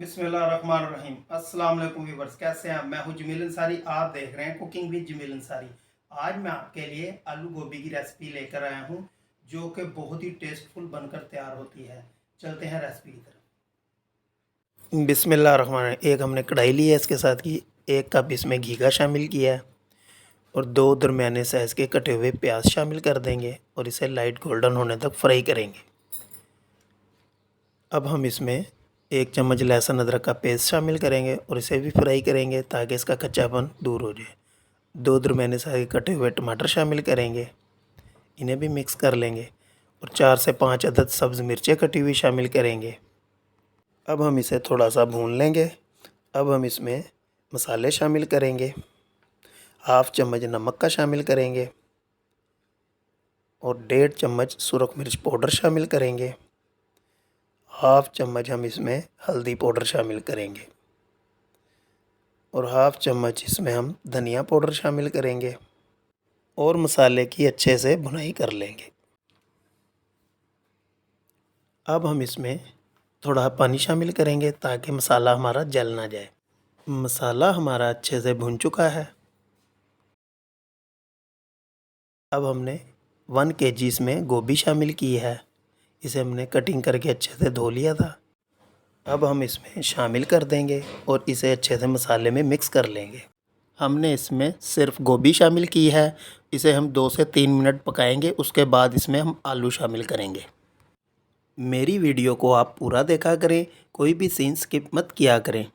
बिस्मिल्लाहिर्रहमानिर्रहीम। अस्सलाम वालेकुम व्यूअर्स, कैसे हैं आप? मैं हूं जमील अंसारी, आप देख रहे हैं कुकिंग विद जमील अंसारी। आज मैं आपके लिए आलू गोभी की रेसिपी लेकर आया हूं जो कि बहुत ही टेस्टफुल बनकर तैयार होती है। चलते हैं रेसिपी की तरफ। बिस्मिल्लाहिर्रहमानिर्रहीम। एक हमने कढ़ाई ली है, इसके साथ की 1 कप इसमें घी का शामिल किया है और 2 दरमियाने साइज़ के कटे हुए प्याज शामिल कर देंगे और इसे लाइट गोल्डन होने तक फ्राई करेंगे। अब हम इसमें 1 चम्मच लहसुन अदरक का पेस्ट शामिल करेंगे और इसे भी फ्राई करेंगे ताकि इसका कच्चापन दूर हो जाए। 2 दरमियाने साइज़ के कटे हुए टमाटर शामिल करेंगे, इन्हें भी मिक्स कर लेंगे और 4 से 5 अदद सब्ज़ मिर्चें कटी हुई शामिल करेंगे। अब हम इसे थोड़ा सा भून लेंगे। अब हम इसमें मसाले शामिल करेंगे, हाफ़ चम्मच नमक का शामिल करेंगे और 1.5 चम्मच सुरख मिर्च पाउडर शामिल करेंगे। हाफ़ चम्मच हम इसमें हल्दी पाउडर शामिल करेंगे और हाफ़ चम्मच इसमें हम धनिया पाउडर शामिल करेंगे और मसाले की अच्छे से भुनाई कर लेंगे। अब हम इसमें थोड़ा पानी शामिल करेंगे ताकि मसाला हमारा जल ना जाए। मसाला हमारा अच्छे से भुन चुका है। अब हमने 1 kg इसमें गोभी शामिल की है, इसे हमने कटिंग करके अच्छे से धो लिया था। अब हम इसमें शामिल कर देंगे और इसे अच्छे से मसाले में मिक्स कर लेंगे। हमने इसमें सिर्फ गोभी शामिल की है, इसे हम 2 से 3 मिनट पकाएंगे, उसके बाद इसमें हम आलू शामिल करेंगे। मेरी वीडियो को आप पूरा देखा करें, कोई भी सीन स्किप मत किया करें।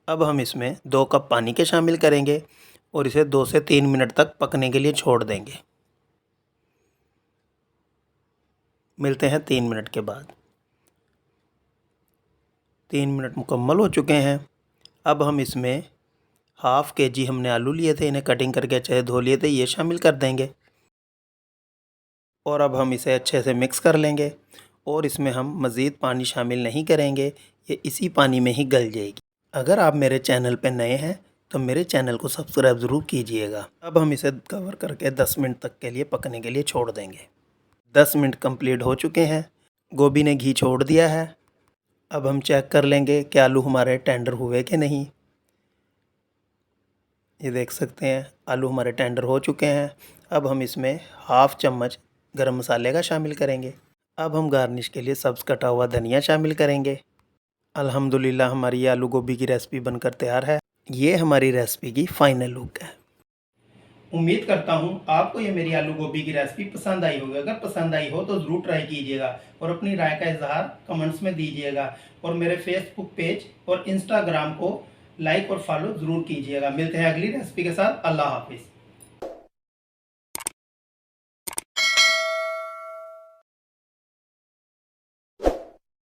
अब हम इसमें 2 कप पानी के शामिल करेंगे और इसे 2 से 3 मिनट तक पकने के लिए छोड़ देंगे। मिलते हैं 3 मिनट के बाद। 3 मिनट मुकम्मल हो चुके हैं। अब हम इसमें हाफ़ kg हमने आलू लिए थे, इन्हें कटिंग करके अच्छे से धो लिए थे, ये शामिल कर देंगे और अब हम इसे अच्छे से मिक्स कर लेंगे और इसमें हम मज़ीद पानी शामिल नहीं करेंगे, ये इसी पानी में ही गल जाएगी। अगर आप मेरे चैनल पर नए हैं तो मेरे चैनल को सब्सक्राइब ज़रूर कीजिएगा। अब हम इसे कवर करके 10 मिनट तक के लिए पकने के लिए छोड़ देंगे। 10 मिनट कंप्लीट हो चुके हैं, गोभी ने घी छोड़ दिया है। अब हम चेक कर लेंगे कि आलू हमारे टेंडर हुए कि नहीं। ये देख सकते हैं आलू हमारे टेंडर हो चुके हैं। अब हम इसमें हाफ़ चम्मच गरम मसाले का शामिल करेंगे। अब हम गार्निश के लिए सब्ज़ कटा हुआ धनिया शामिल करेंगे। अल्हम्दुलिल्लाह हमारी ये आलू गोभी की रेसिपी बनकर तैयार है। ये हमारी रेसिपी की फ़ाइनल लुक है। उम्मीद करता हूँ आपको ये मेरी आलू गोभी की रेसिपी पसंद आई होगी। अगर पसंद आई हो तो ज़रूर ट्राई कीजिएगा और अपनी राय का इजहार कमेंट्स में दीजिएगा और मेरे फेसबुक पेज और इंस्टाग्राम को लाइक और फॉलो ज़रूर कीजिएगा। मिलते हैं अगली रेसिपी के साथ। अल्लाह हाफिज़।